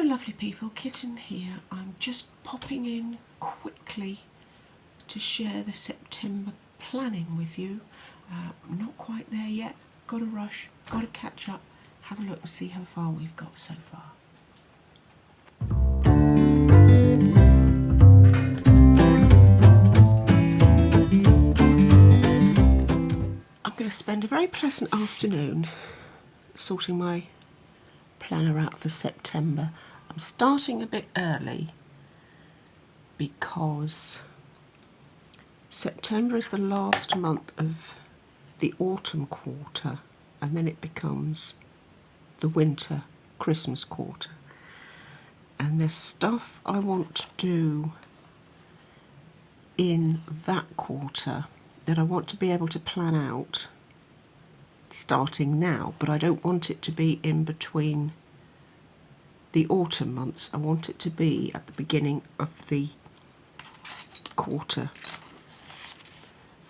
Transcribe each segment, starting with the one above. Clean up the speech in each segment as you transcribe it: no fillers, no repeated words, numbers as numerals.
Hello lovely people, Kitten here. I'm just popping in quickly to share the September planning with you. I'm not quite there yet, got to rush, got to catch up, have a look and see how far we've got so far. I'm going to spend a very pleasant afternoon sorting my planner out for September. I'm starting a bit early because September is the last month of the autumn quarter, and then it becomes the winter Christmas quarter. And there's stuff I want to do in that quarter that I want to be able to plan out starting now, but I don't want it to be in between the autumn months. I want it to be at the beginning of the quarter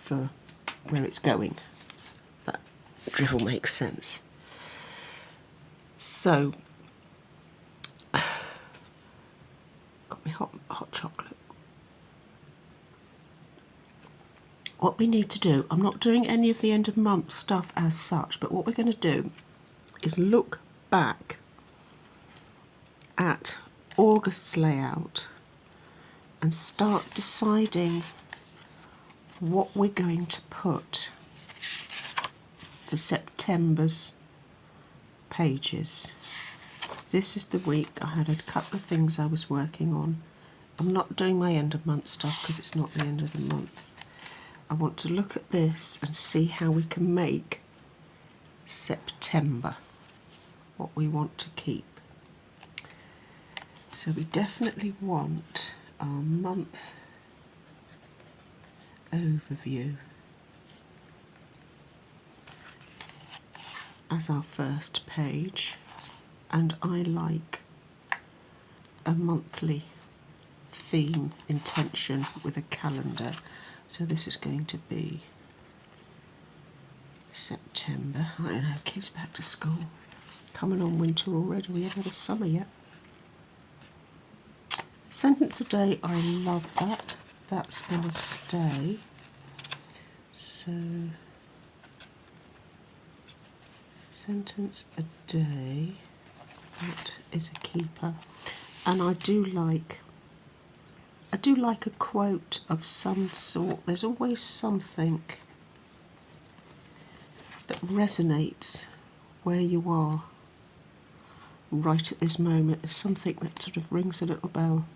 for where it's going. That drivel makes sense. So, got me hot chocolate. What we need to do, I'm not doing any of the end of month stuff as such, but what we're going to do is look back at August's layout and start deciding what we're going to put for September's pages. This is the week I had a couple of things I was working on. I'm not doing my end of month stuff because it's not the end of the month. I want to look at this and see how we can make September what we want to keep. So we definitely want our month overview as our first page, and I like a monthly theme intention with a calendar. So this is going to be September. I don't know, kids back to school. Coming on winter already, we haven't had a summer yet. Sentence a day, I love that. That's going to stay. So, sentence a day, that is a keeper. And I do like a quote of some sort. There's always something that resonates where you are right at this moment. There's something that sort of rings a little bell.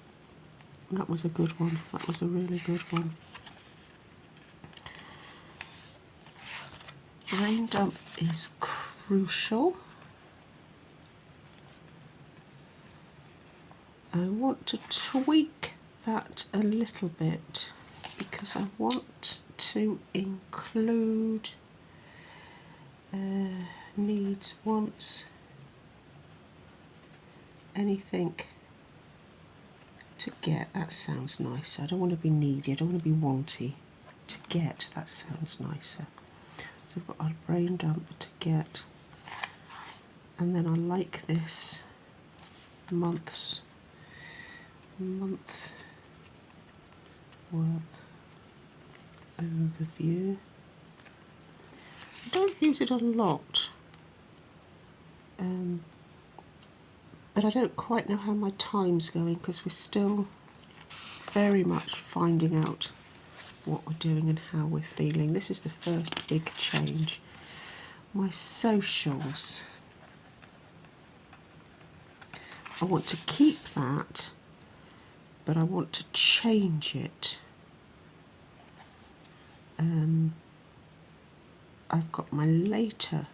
That was a good one. That was a really good one. Brain dump is crucial. I want to tweak that a little bit because I want to include needs, wants, anything to get. That sounds nicer. I don't want to be needy, I don't want to be wanty. To get, that sounds nicer. So we've got our brain dump to get, and then I like this month work overview. I don't use it a lot, but I don't quite know how my time's going because we're still very much finding out what we're doing and how we're feeling. This is the first big change. My socials, I want to keep that, but I want to change it. I've got my later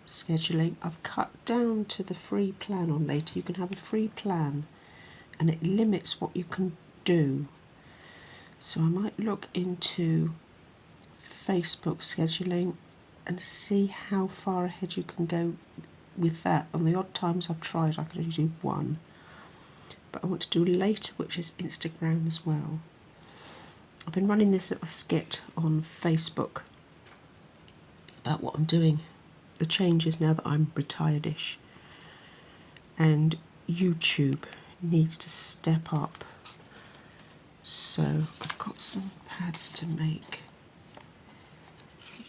scheduling. I've cut down to the free plan on later. You can have a free plan and it limits what you can do. So I might look into Facebook scheduling and see how far ahead you can go with that. On the odd times I've tried, I can only do one. But I want to do later, which is Instagram as well. I've been running this little skit on Facebook about what I'm doing, the changes now that I'm retired-ish. And YouTube needs to step up. So I've got some pads to make,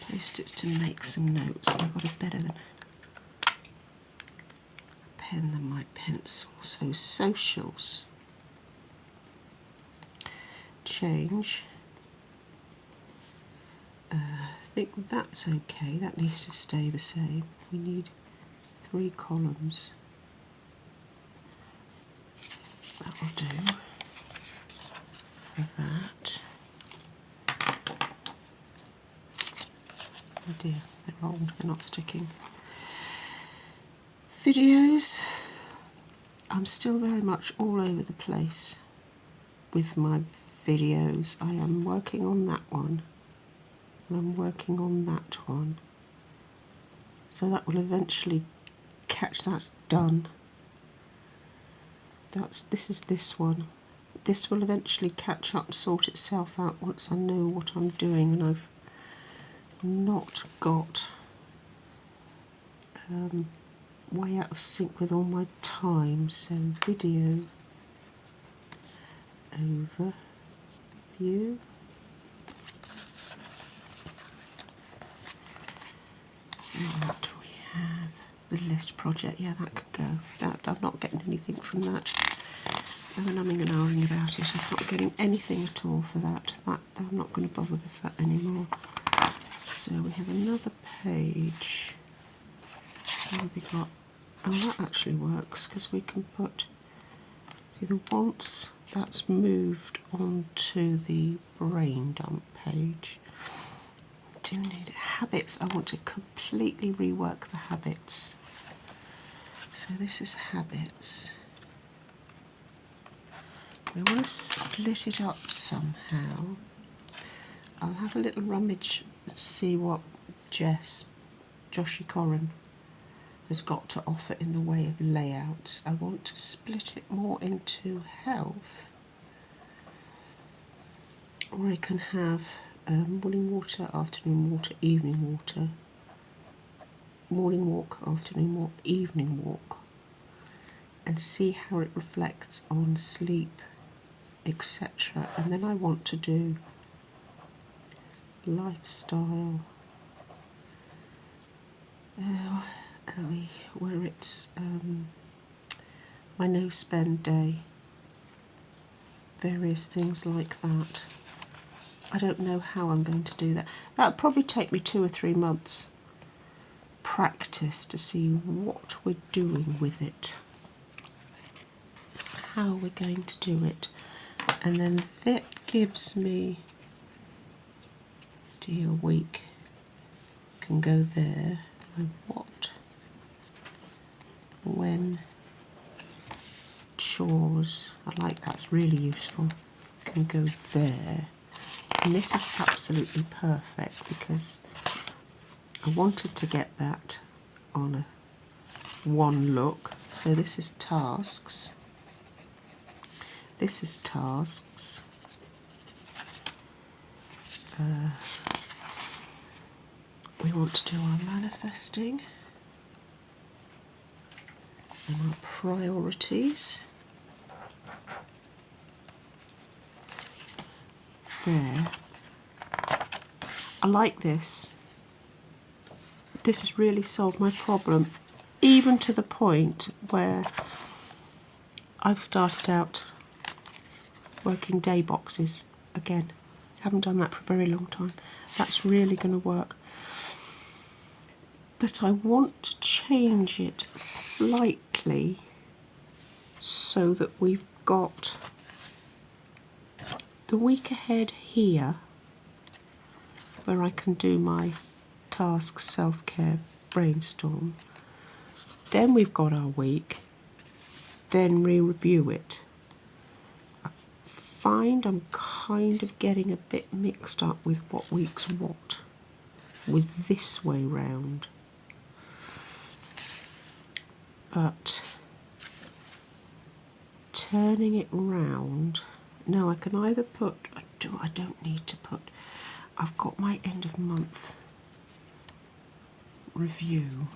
post-its to make some notes, and I've got a better pen than my pencil. So socials, change. I think that's okay, that needs to stay the same. We need 3 columns. That will do for that. Oh dear, they're old, they're not sticking. Videos. I'm still very much all over the place with my videos. I am working on that one, and I'm working on that one. So that will eventually catch, that's done. This is this one. This will eventually catch up, sort itself out once I know what I'm doing, and I've not got way out of sync with all my time. So video overview. What do we have? The list project, yeah, that could go. That I'm not getting anything from that. I'm umming and ahhing about it. I'm not getting anything at all for that. I'm not going to bother with that anymore. So we have another page. What have we got? Oh, that actually works, because we can put, see, the wants, that's moved onto the brain dump page. Do need habits. I want to completely rework the habits. So this is habits. We want to split it up somehow. I'll have a little rummage and see what Joshi Corrin has got to offer in the way of layouts. I want to split it more into health, or I can have morning water, afternoon water, evening water, morning walk, afternoon walk, evening walk, and see how it reflects on sleep, etc. And then I want to do lifestyle, where it's my no spend day, various things like that. I don't know how I'm going to do that. That'll probably take me 2 or 3 months practice to see what we're doing with it, how we're going to do it, and then that gives me deal week can go there. And what, when, chores, I like that's really useful, can go there. And this is absolutely perfect because I wanted to get that on a one look. So this is tasks. This is tasks. We want to do our manifesting and our priorities. There. I like this. This has really solved my problem, even to the point where I've started out working day boxes again. Haven't done that for a very long time. That's really going to work. But I want to change it slightly so that we've got the week ahead here where I can do my task, self-care, brainstorm. Then we've got our week, then re-review it. I find I'm kind of getting a bit mixed up with what week's what with this way round. But turning it round, now I can either put, I don't need to put, I've got my end of month review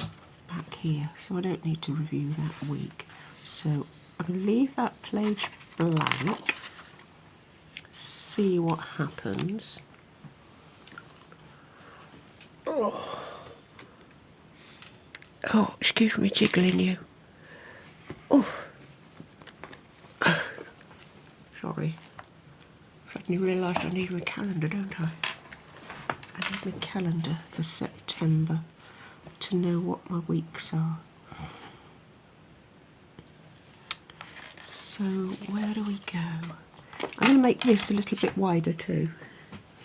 back here, so I don't need to review that week. So I'm going to leave that page blank, see what happens. Oh, excuse me jiggling you. Oh, sorry. Suddenly realised I need my calendar, don't I? I need my calendar for September to know what my weeks are. So where do we go? I'm going to make this a little bit wider too.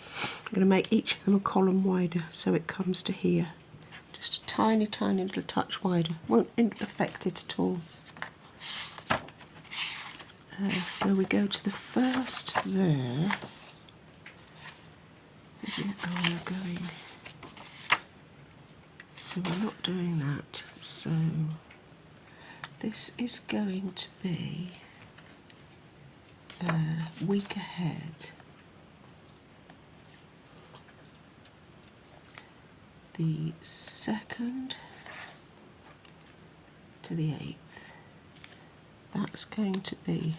I'm going to make each of them a column wider so it comes to here. Just a tiny, tiny little touch wider. Won't affect it at all. So we go to the first there. Oh, we're going. So we're not doing that. So this is going to be a week ahead. The 2nd to the 8th. That's going to be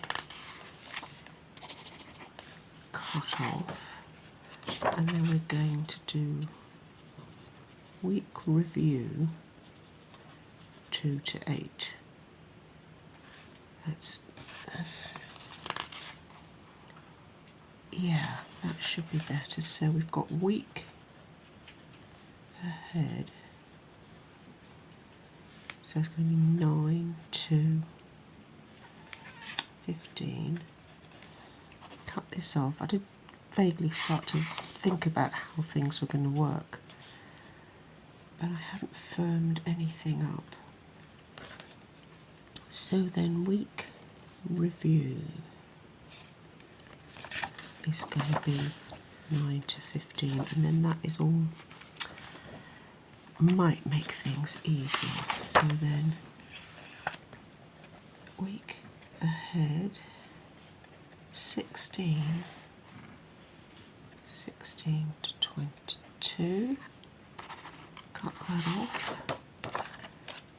cut off, and then we're going to do week review 2 to 8. That's yeah, that should be better. So we've got week ahead. So it's going to be 9 to 15. Cut this off. I did vaguely start to think about how things were going to work, but I haven't firmed anything up. So then week review is going to be 9 to 15, and then that is all. Might make things easier. So then week ahead 16 to 22. Cut that off.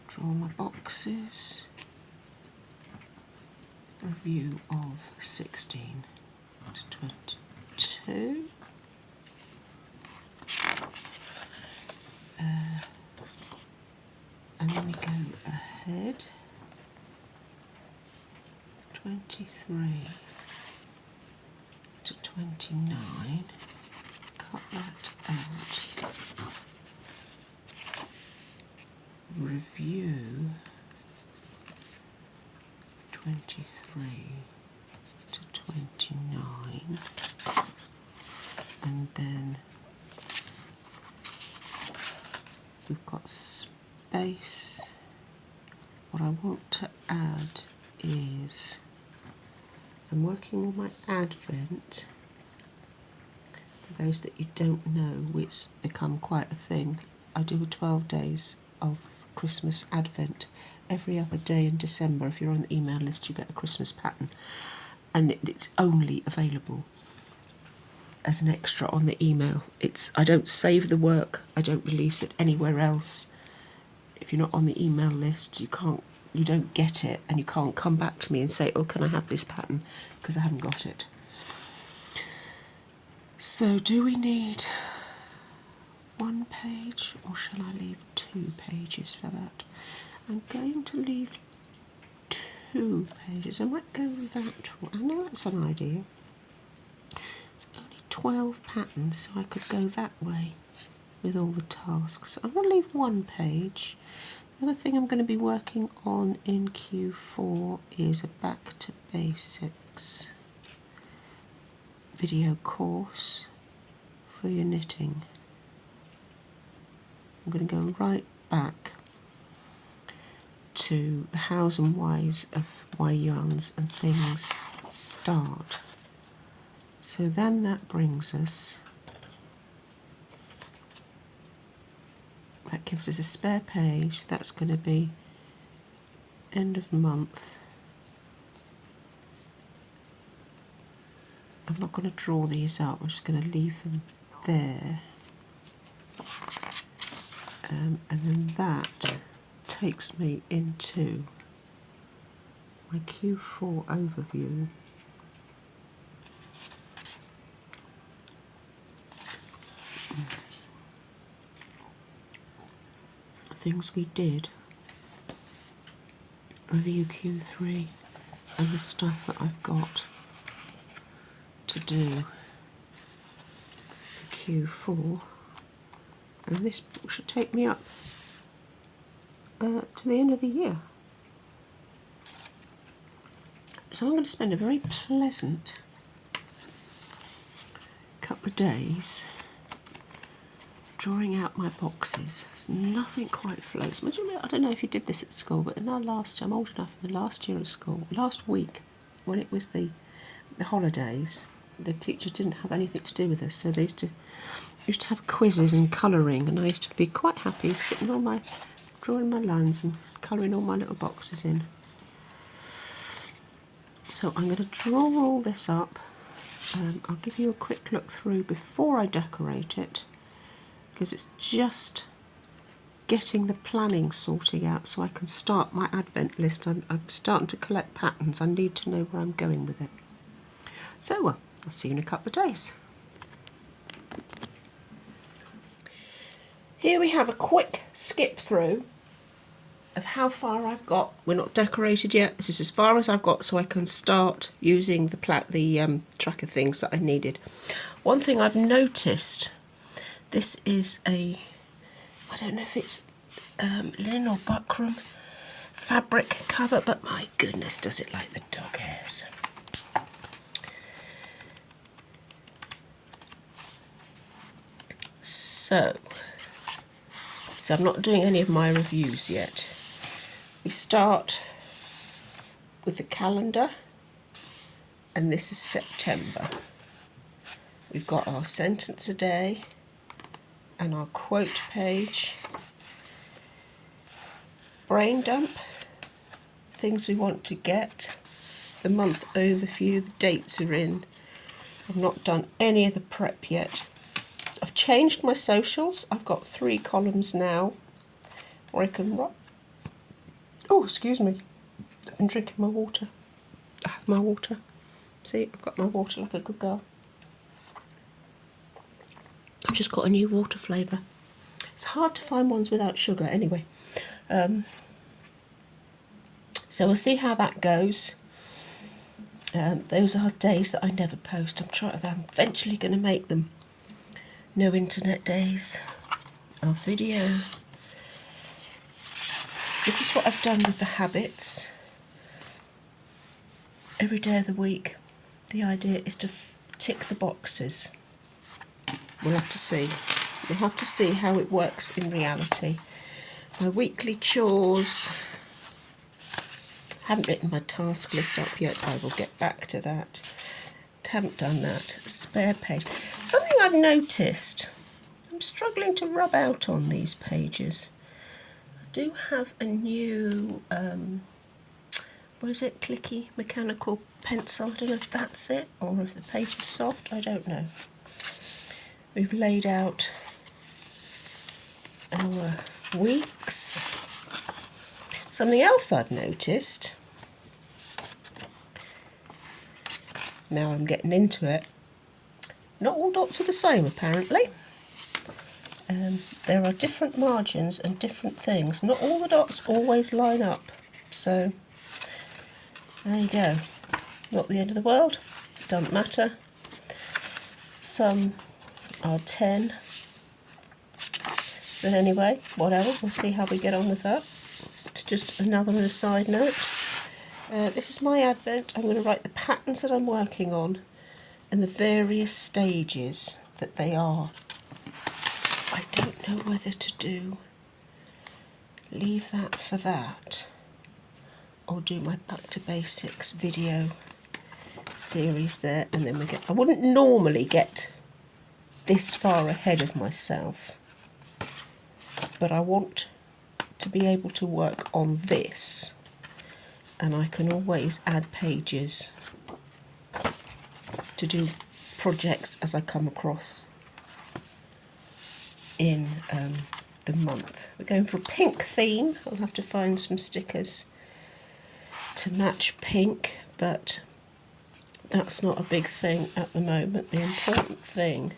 Draw my boxes. Review of 16 to 22. And then we go ahead 23 to 29. Cut that out. Review 23 to 29. And then we've got space. What I want to add is, I'm working on my Advent. For those that you don't know, it's become quite a thing. I do 12 days of Christmas Advent. Every other day in December, if you're on the email list, you get a Christmas pattern. And it's only available as an extra on the email. I don't save the work, I don't release it anywhere else. If you're not on the email list, you don't get it, and you can't come back to me and say, oh, can I have this pattern, because I haven't got it. So do we need 1 page, or shall I leave 2 pages for that? I'm going to leave 2 pages. I might go with that one. I know that's an idea. It's only 12 patterns, so I could go that way with all the tasks. So I'm going to leave 1 page. The other thing I'm going to be working on in Q4 is a Back to Basics video course for your knitting. I'm going to go right back to the hows and whys of why yarns and things start. So then that brings us, that gives us a spare page. That's going to be end of month. I'm not going to draw these up, I'm just going to leave them there. And then that takes me into my Q4 overview. Things we did, review Q3, and the stuff that I've got to do for Q4, and this should take me up to the end of the year. So I'm going to spend a very pleasant couple of days drawing out my boxes. There's nothing quite floats. I don't know if you did this at school, but I'm old enough in the last year of school, last week, when it was the holidays, the teachers didn't have anything to do with us, so they used to have quizzes and colouring, and I used to be quite happy sitting on drawing my lines and colouring all my little boxes in. So I'm going to draw all this up. I'll give you a quick look through before I decorate it, because it's just getting the planning sorting out so I can start my advent list. I'm starting to collect patterns. I need to know where I'm going with it. So, well, I'll see you in a couple of days. Here we have a quick skip through of how far I've got. We're not decorated yet. This is as far as I've got, so I can start using the tracker things that I needed. One thing I've noticed, this is I don't know if it's linen or buckram fabric cover, but my goodness, does it like the dog hairs. So I'm not doing any of my reviews yet. We start with the calendar, and this is September. We've got our sentence a day and our quote page, brain dump, things we want to get, the month overview, the dates are in. I've not done any of the prep yet. I've changed my socials. I've got 3 columns now where I can write. Oh, excuse me. I've been drinking my water. I have my water. See, I've got my water like a good girl. I've just got a new water flavour. It's hard to find ones without sugar anyway. So we'll see how that goes. Those are days that I never post. I'm eventually going to make them. No internet days. Our video. This is what I've done with the habits. Every day of the week, the idea is to tick the boxes. We'll have to see. We'll have to see how it works in reality. My weekly chores. Haven't written my task list up yet. I will get back to that. Haven't done that. Spare page. Something I've noticed. I'm struggling to rub out on these pages. I do have a new, what is it? Clicky mechanical pencil. I don't know if that's it or if the page is soft. I don't know. We've laid out our weeks. Something else I've noticed. Now I'm getting into it. Not all dots are the same, apparently. There are different margins and different things. Not all the dots always line up. So, there you go. Not the end of the world. Doesn't matter. Some are 10. But anyway, whatever. We'll see how we get on with that. It's just another side note. This is my advent. I'm going to write the patterns that I'm working on and the various stages that they are. I don't know whether to leave that for that or do my back to basics video series there, and then I wouldn't normally get this far ahead of myself, but I want to be able to work on this. And I can always add pages to do projects as I come across in the month. We're going for a pink theme. I'll have to find some stickers to match pink, but that's not a big thing at the moment. The important thing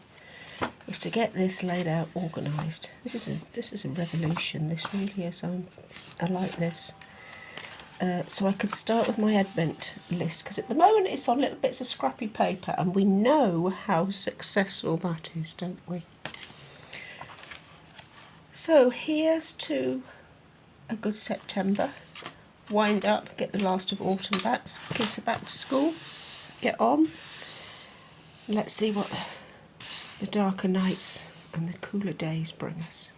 is to get this laid out, organised. This is a revolution. This really is. I like this. So I could start with my advent list, because at the moment it's on little bits of scrappy paper, and we know how successful that is, don't we? So here's to a good September. Wind up, get the last of autumn back. Kids are back to school. Get on. Let's see what the darker nights and the cooler days bring us.